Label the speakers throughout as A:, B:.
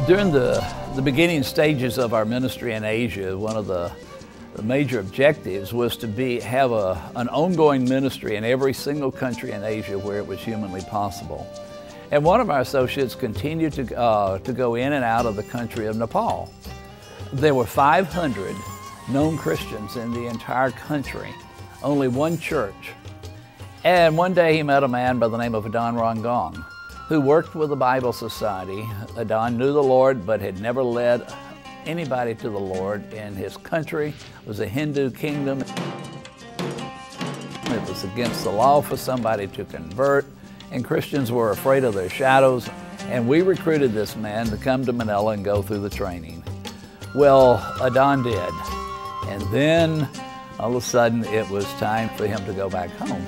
A: During the beginning stages of our ministry in Asia, one of the major objectives was to have an ongoing ministry in every single country in Asia where it was humanly possible. And one of our associates continued to go in and out of the country of Nepal. There were 500 known Christians in the entire country, only one church. And one day he met a man by the name of Adon Rongong, who worked with the Bible Society. Adon knew the Lord, but had never led anybody to the Lord in his country. It was a Hindu kingdom. It was against the law for somebody to convert, and Christians were afraid of their shadows. And we recruited this man to come to Manila and go through the training. Well, Adon did. And then all of a sudden it was time for him to go back home.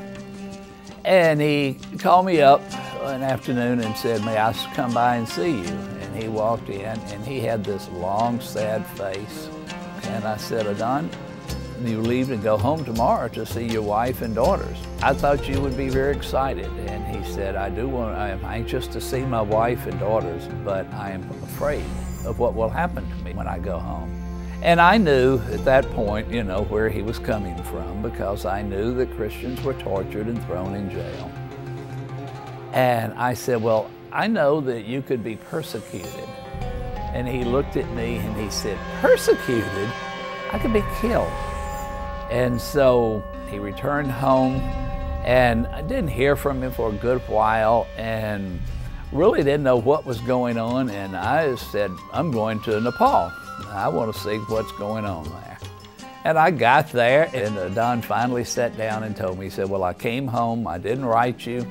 A: And he called me up an afternoon and said, "May I come by and see you?" And he walked in and he had this long, sad face. And I said, "Adon, you leave and go home tomorrow to see your wife and daughters. I thought you would be very excited." And he said, I am anxious to see my wife and daughters, but I am afraid of what will happen to me when I go home. And I knew at that point, where he was coming from, because I knew that Christians were tortured and thrown in jail. And I said, "Well, I know that you could be persecuted." And he looked at me and he said, "Persecuted? I could be killed." And so he returned home, and I didn't hear from him for a good while and really didn't know what was going on. And I said, "I'm going to Nepal. I want to see what's going on there." And I got there, and Adon finally sat down and told me, he said, "Well, I came home, I didn't write you."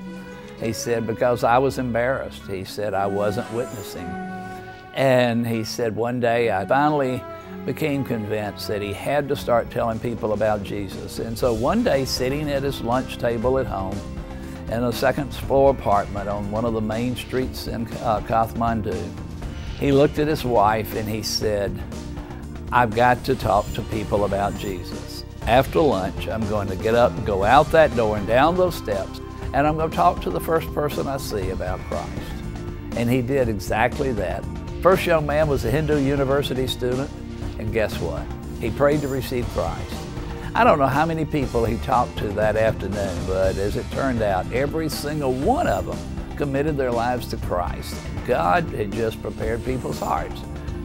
A: He said, "Because I was embarrassed." He said, "I wasn't witnessing." And he said, "One day I finally became convinced that he had to start telling people about Jesus." And so one day, sitting at his lunch table at home in a second floor apartment on one of the main streets in Kathmandu, he looked at his wife and he said, "I've got to talk to people about Jesus. After lunch, I'm going to get up and go out that door and down those steps, and I'm going to talk to the first person I see about Christ." And he did exactly that. First young man was a Hindu university student, and guess what? He prayed to receive Christ. I don't know how many people he talked to that afternoon, but as it turned out, every single one of them committed their lives to Christ. And God had just prepared people's hearts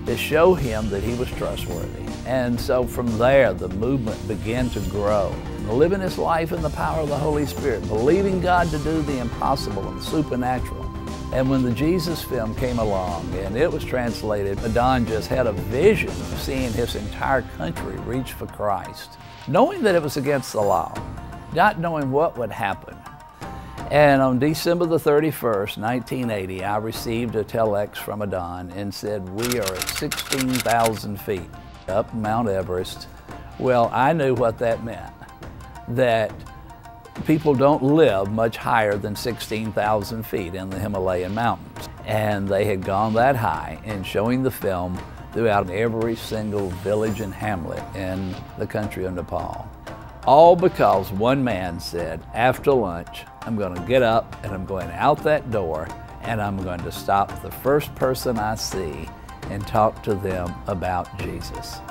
A: to show him that he was trustworthy. And so from there, the movement began to grow, living his life in the power of the Holy Spirit, believing God to do the impossible and supernatural. And when the Jesus film came along and it was translated, Adon just had a vision of seeing his entire country reach for Christ, knowing that it was against the law, not knowing what would happen. And on December the 31st, 1980, I received a telex from Adon and said, "We are at 16,000 feet up Mount Everest." Well, I knew what that meant, that people don't live much higher than 16,000 feet in the Himalayan mountains. And they had gone that high, and showing the film throughout every single village and hamlet in the country of Nepal. All because one man said, "After lunch, I'm going to get up and I'm going out that door and I'm going to stop the first person I see and talk to them about Jesus."